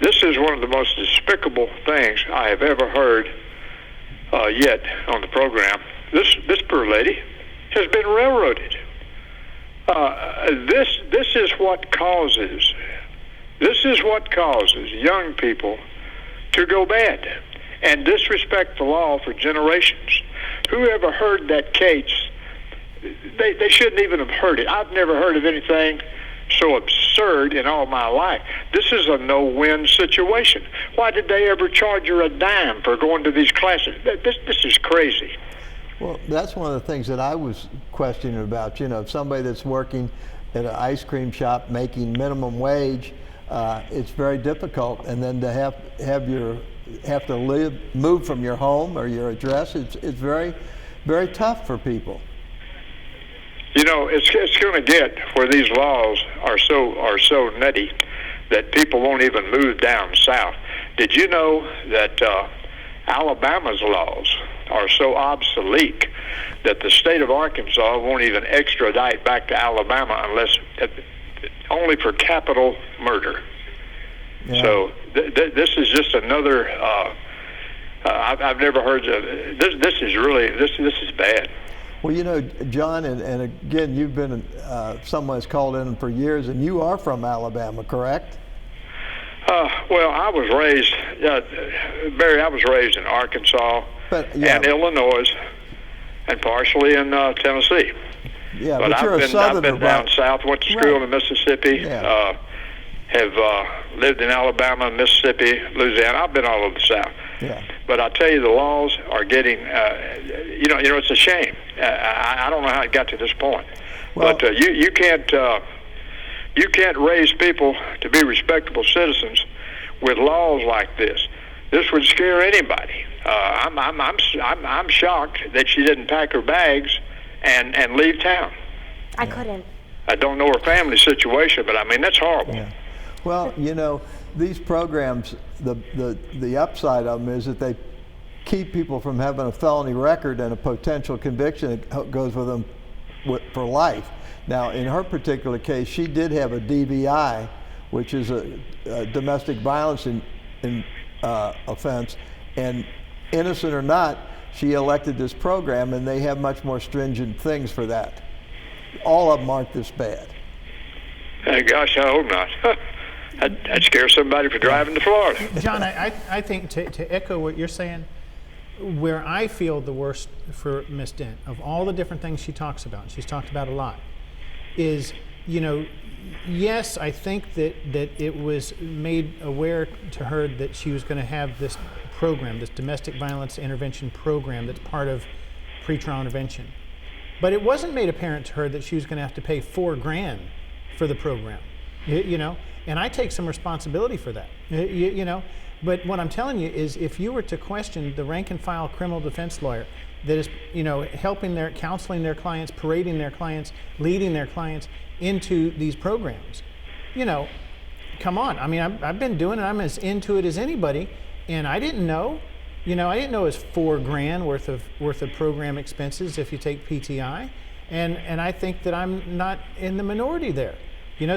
This is one of the most despicable things I have ever heard yet on the program. This poor lady has been railroaded. This is what causes young people to go bad and disrespect the law for generations. Whoever heard that case, they shouldn't even have heard it. I've never heard of anything so absurd in all my life. This is a no-win situation. Why did they ever charge her a dime for going to these classes? This is crazy. Well, that's one of the things that I was questioning about. Somebody that's working at an ice cream shop making minimum wage, it's very difficult. And then to have to move from your home or your address, it's very, very tough for people. It's going to get where these laws are so nutty that people won't even move down south. Did you know that Alabama's laws are so obsolete that the state of Arkansas won't even extradite back to Alabama unless only for capital murder? Yeah. So this is just another. I've never heard of this. This is bad. Well, John, and again, you've been someone that's called in for years, and you are from Alabama, correct? Well, I was raised, Barry. I was raised in Arkansas and Illinois, and partially in Tennessee. Yeah, but you're a Southerner. I've been down south. Went to school in Mississippi. Yeah. Have lived in Alabama, Mississippi, Louisiana. I've been all over the South. Yeah. But I tell you, the laws are getting. It's a shame. I don't know how it got to this point. Well, but you can't raise people to be respectable citizens with laws like this. This would scare anybody. I'm shocked that she didn't pack her bags and leave town. I couldn't. I don't know her family situation, but I mean that's horrible. Yeah. Well, these programs, the upside of them is that they keep people from having a felony record and a potential conviction that goes with them for life. Now, in her particular case, she did have a DVI, which is a domestic violence offense, and innocent or not, she elected this program, and they have much more stringent things for that. All of them aren't this bad. Gosh, I hope not. I'd scare somebody for driving to Florida. John, I think to echo what you're saying, where I feel the worst for Miss Dent, of all the different things she talks about, she's talked about a lot, is yes, I think that it was made aware to her that she was going to have this program, this domestic violence intervention program that's part of pretrial intervention. But it wasn't made apparent to her that she was going to have to pay $4,000 for the program, and I take some responsibility for that, But what I'm telling you is, if you were to question the rank and file criminal defense lawyer that is, helping counseling their clients, parading their clients, leading their clients into these programs, come on. I mean, I've been doing it. I'm as into it as anybody, and I didn't know. I didn't know it was $4,000 worth of program expenses if you take PTI, and I think that I'm not in the minority there.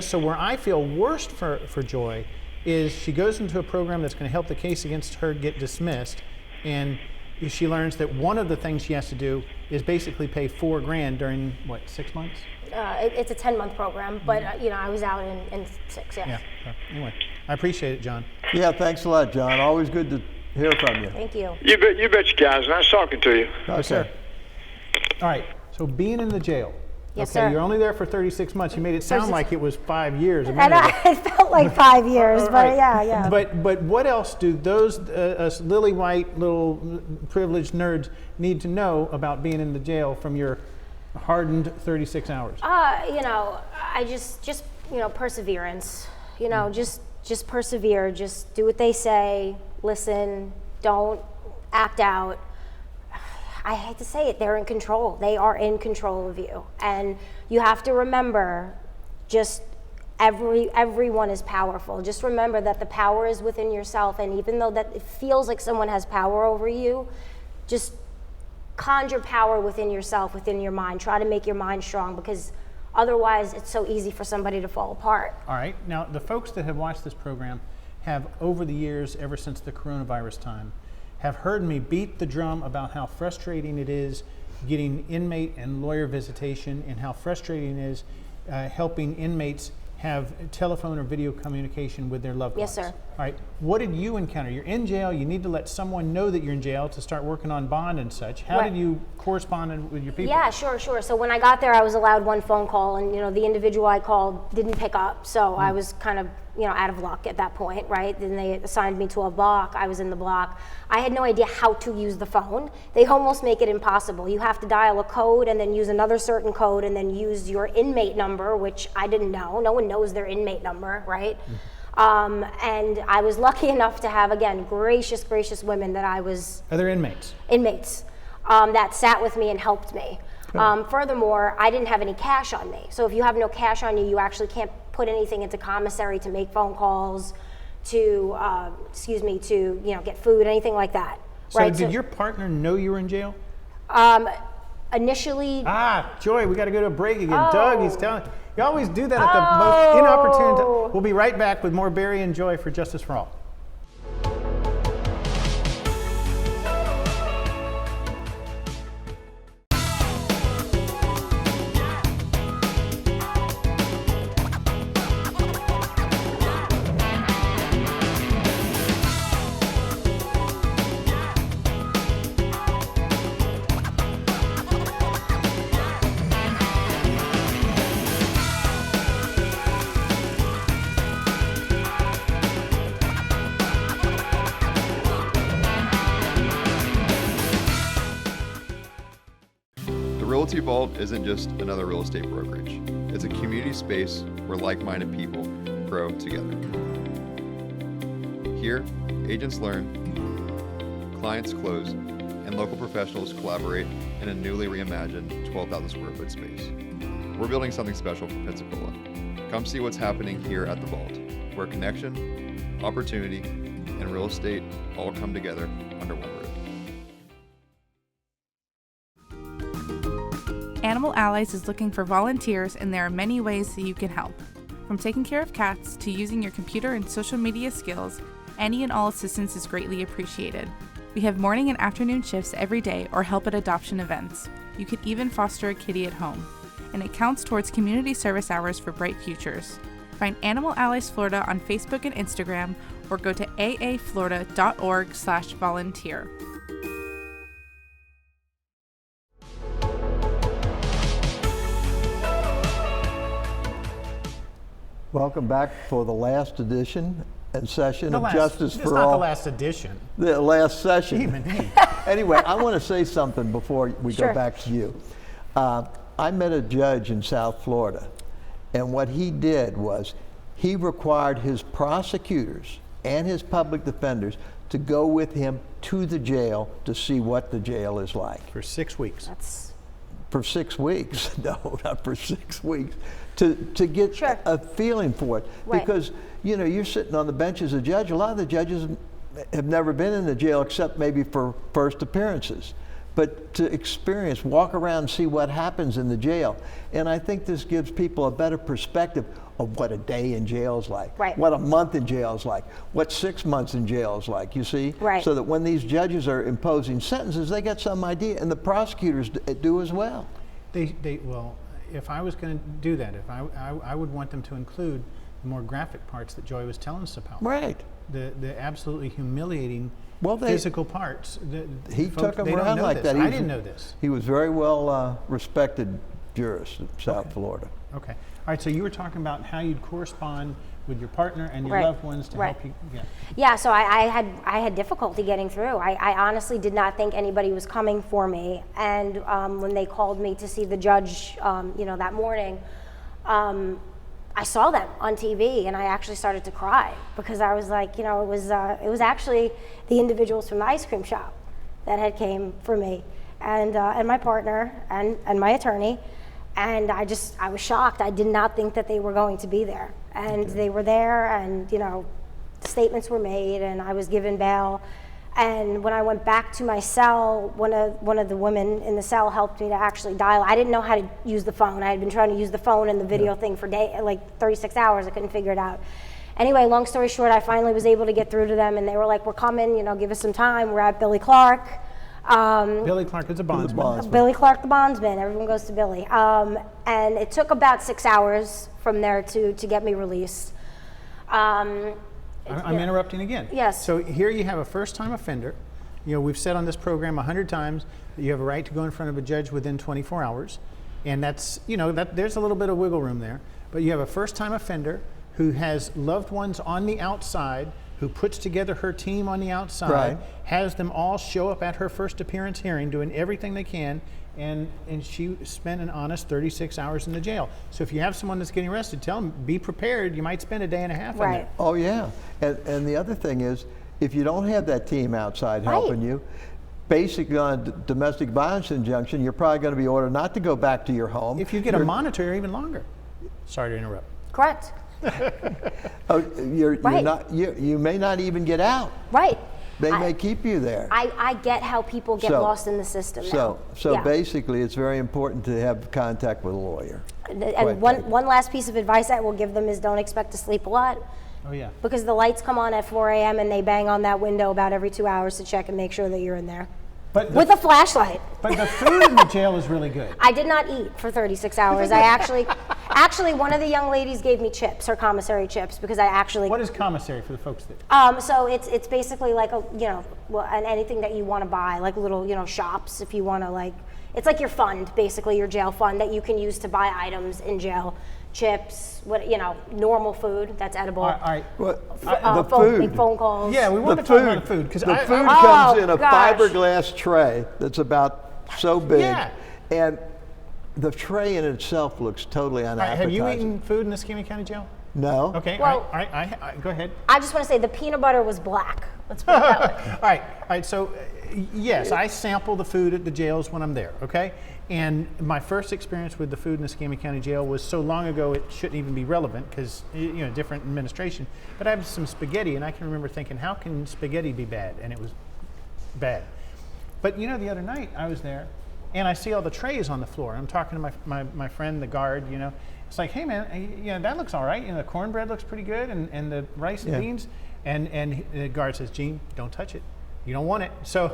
So where I feel worst for Joy is she goes into a program that's going to help the case against her get dismissed, and she learns that one of the things she has to do is basically pay $4,000 during 6 months? It's a 10-month program, but I was out in 6. Yes. Yeah. Anyway, I appreciate it, John. Yeah, thanks a lot, John. Always good to hear from you. Thank you. You bet you guys. Nice talking to you. Okay. Yes, sir. All right. So being in the jail. Yes, okay, sir. You're only there for 36 months. You made it sound like it was 5 years. And it felt like 5 years, but right. yeah. But what else do those us lily white little privileged nerds need to know about being in the jail from your hardened 36 hours? I just perseverance. Just persevere. Just do what they say. Listen. Don't act out. I hate to say it, they're in control. They are in control of you. And you have to remember, just everyone is powerful. Just remember that the power is within yourself, and even though that it feels like someone has power over you, just conjure power within yourself, within your mind. Try to make your mind strong, because otherwise it's so easy for somebody to fall apart. All right. Now, the folks that have watched this program have, over the years, ever since the coronavirus time, have heard me beat the drum about how frustrating it is getting inmate and lawyer visitation, and how frustrating it is helping inmates have telephone or video communication with their loved ones. Yes, sir. All right. What did you encounter? You're in jail. You need to let someone know that you're in jail to start working on bond and such. How did you correspond with your people? Yeah, sure. So when I got there, I was allowed one phone call, and the individual I called didn't pick up. So I was kind of out of luck at that point, right? Then they assigned me to a block. I was in the block. I had no idea how to use the phone. They almost make it impossible. You have to dial a code and then use another certain code and then use your inmate number, which I didn't know. No one knows their inmate number, right? And I was lucky enough to have, again, gracious women that I was... Other inmates? Inmates that sat with me and helped me. Furthermore, I didn't have any cash on me. So if you have no cash on you, you actually can't put anything into commissary to make phone calls, to get food, anything like that. So right? did your partner know you were in jail? Initially. Joy, we got to go to a break again. Doug, he's telling. You always do that at the most inopportune time. We'll be right back with more Barry and Joy for Justice for All. Realty Vault isn't just another real estate brokerage. It's a community space where like-minded people grow together. Here, agents learn, clients close, and local professionals collaborate in a newly reimagined 12,000 square foot space. We're building something special for Pensacola. Come see what's happening here at the Vault, where connection, opportunity, and real estate all come together under one roof. Animal Allies is looking for volunteers, and there are many ways that you can help. From taking care of cats to using your computer and social media skills, any and all assistance is greatly appreciated. We have morning and afternoon shifts every day or help at adoption events. You can even foster a kitty at home. And it counts towards community service hours for bright futures. Find Animal Allies Florida on Facebook and Instagram, or go to aaflorida.org/volunteer. Welcome back for the last edition and session of Justice it's for not All. the last edition. The last session. Even me. Anyway, I want to say something before we Sure. go back to you. I met a judge in South Florida, and what he did was he required his prosecutors and his public defenders to go with him to the jail to see what the jail is like. For 6 weeks. For 6 weeks. No, not for 6 weeks. To get a feeling for it. Right. Because, you know, you're sitting on the bench as a judge. A lot of the judges have never been in the jail except maybe for first appearances. But to experience, walk around and see what happens in the jail. And I think this gives people a better perspective of what a day in jail is like, Right. what a month in jail is like, what 6 months in jail is like, you see? Right. So that when these judges are imposing sentences, they get some idea, and the prosecutors do as well. Well, if I was going to do that, if I would want them to include the more graphic parts that Joy was telling us about. Right. The absolutely humiliating Well, physical parts. He took them around like that. I didn't know this. He was very well respected jurist in South Florida. Okay. All right, so you were talking about how you'd correspond with your partner and your Right. loved ones to Right. help you. Yeah. Yeah, so I had difficulty getting through. I honestly did not think anybody was coming for me. And when they called me to see the judge, you know, that morning, I saw them on TV, and I actually started to cry because I was like, you know, it was actually the individuals from the ice cream shop that had came for me, and my partner and my attorney. And I was shocked. I did not think that they were going to be there. And they were there, and, you know, statements were made, and I was given bail. And when I went back to my cell, one of the women in the cell helped me to actually dial. I didn't know how to use the phone. I had been trying to use the phone and the video thing for like 36 hours. I couldn't figure it out. Anyway, long story short, I finally was able to get through to them, and they were like, "We're coming, you know, give us some time. We're at Billy Clark." Billy Clark is a bondsman. Billy Clark, the bondsman. Everyone goes to Billy. And it took about 6 hours from there to get me released. I'm interrupting again. Yes. So here you have a first-time offender. You know, we've said on this program 100 times that you have a right to go in front of a judge within 24 hours. And that's, you know, there's a little bit of wiggle room there. But you have a first-time offender who has loved ones on the outside, who puts together her team on the outside, Right. has them all show up at her first appearance hearing, doing everything they can, and she spent an honest 36 hours in the jail. So if you have someone that's getting arrested, tell them, be prepared, you might spend a day and a half in there. Oh, yeah. And the other thing is, if you don't have that team outside helping you, basically on a domestic violence injunction, you're probably going to be ordered not to go back to your home. If you get a monitor, even longer. Sorry to interrupt. Correct. You're Right. not, you may not even get out. Right. They may keep you there. I get how people get lost in the system now. So Yeah. basically, it's very important to have contact with a lawyer. And one last piece of advice I will give them is don't expect to sleep a lot. Oh, yeah. Because the lights come on at 4 a.m. and they bang on that window about every 2 hours to check and make sure that you're in there. With a flashlight. But the food in the jail is really good. I did not eat for 36 hours. I actually, one of the young ladies gave me chips, her commissary chips, because I actually. What is commissary for the folks that? So it's basically like anything that you want to buy, like little, shops if you want to it's like your fund, basically your jail fund that you can use to buy items in jail. Chips, normal food that's edible. All right. The food. Make phone calls. Yeah, we want to talk about the food. The food comes in a fiberglass tray that's about so big. Yeah. And the tray in itself looks totally unappetizing. Have you eaten food in the Escambia County Jail? No. Okay, Well- all right, go ahead. I just want to say the peanut butter was black. Let's put it that way. All right, so yes, I sample the food at the jails when I'm there, okay? And my first experience with the food in the Escambia County Jail was so long ago it shouldn't even be relevant because, different administration. But I had some spaghetti, and I can remember thinking, how can spaghetti be bad? And it was bad. But the other night I was there, and I see all the trays on the floor. I'm talking to my friend, the guard, It's like, hey man, that looks all right. The cornbread looks pretty good, and the rice and beans. And the guard says, Gene, don't touch it. You don't want it. So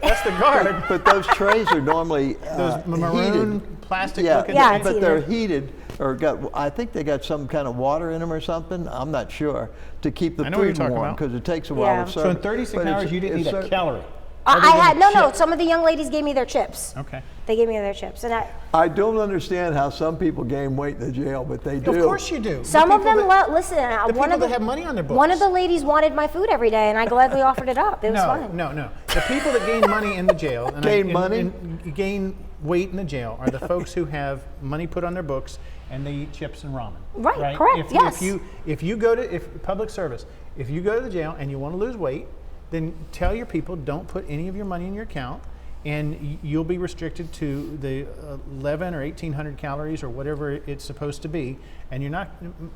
that's the guard. But those trays are normally those maroon heated. plastic Yeah, looking. yeah, but they're heated or I think they got some kind of water in them or something. I'm not sure to keep the I know what you're food talking warm about. because it takes a while to serve. So in 36 But hours, you didn't eat a calorie. Other I than had, a no, chip? some of the young ladies gave me their chips. Okay. They gave me their chips. And I don't understand how some people gain weight in the jail, but they do. Of course you do. some The of them, people that- listen, the one of people the, that have money on their books. one of the ladies wanted my food every day, and I gladly offered it up. It was fun. No. The people that gain money in the jail and gain weight in the jail are the folks who have money put on their books and they eat chips and ramen. Right, correct, yes. If you go to public service, if you go to the jail and you want to lose weight, then tell your people don't put any of your money in your account, and you'll be restricted to the 11 or 1,800 calories or whatever it's supposed to be. And you're not.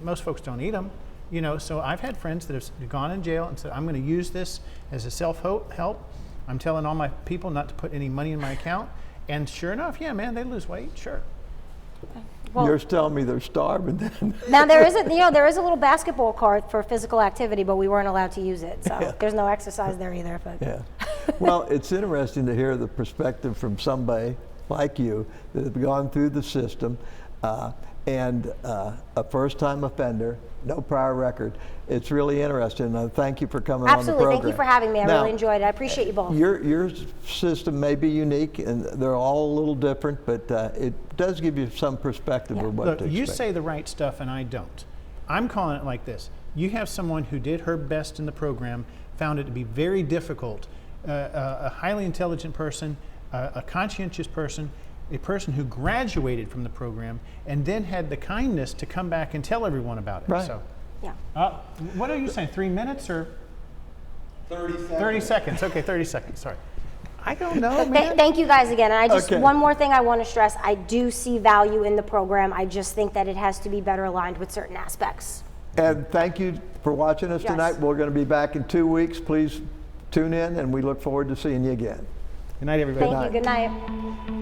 Most folks don't eat them. You know, so I've had friends that have gone in jail and said, I'm going to use this as a self-help. I'm telling all my people not to put any money in my account. And sure enough, yeah, man, they lose weight, sure. Well, You're telling me they're starving then? now there is a little basketball court for physical activity, but we weren't allowed to use it. So there's no exercise there either. But Yeah. Well, it's interesting to hear the perspective from somebody like you that has gone through the system and a first-time offender, no prior record. It's really interesting. Thank you for coming on the absolutely, program. thank you for having me. I Now, really enjoyed it. I appreciate you both. Your system may be unique, and they're all a little different, but it does give you some perspective of what Look, to expect. you say the right stuff and I don't. I'm calling it like this. You have someone who did her best in the program, found it to be very difficult, a highly intelligent person, a conscientious person, a person who graduated from the program, and then had the kindness to come back and tell everyone about it. Right. So, yeah. what are you saying, 3 minutes or? 30 seconds. 30 seconds, okay, 30 seconds, sorry. I don't know, man. Thank you guys again. And I just, Okay. one more thing I want to stress, I do see value in the program. I just think that it has to be better aligned with certain aspects. And thank you for watching us Yes. tonight. We're going to be back in 2 weeks. Please tune in, and we look forward to seeing you again. Good night, everybody. Thank you. Good night.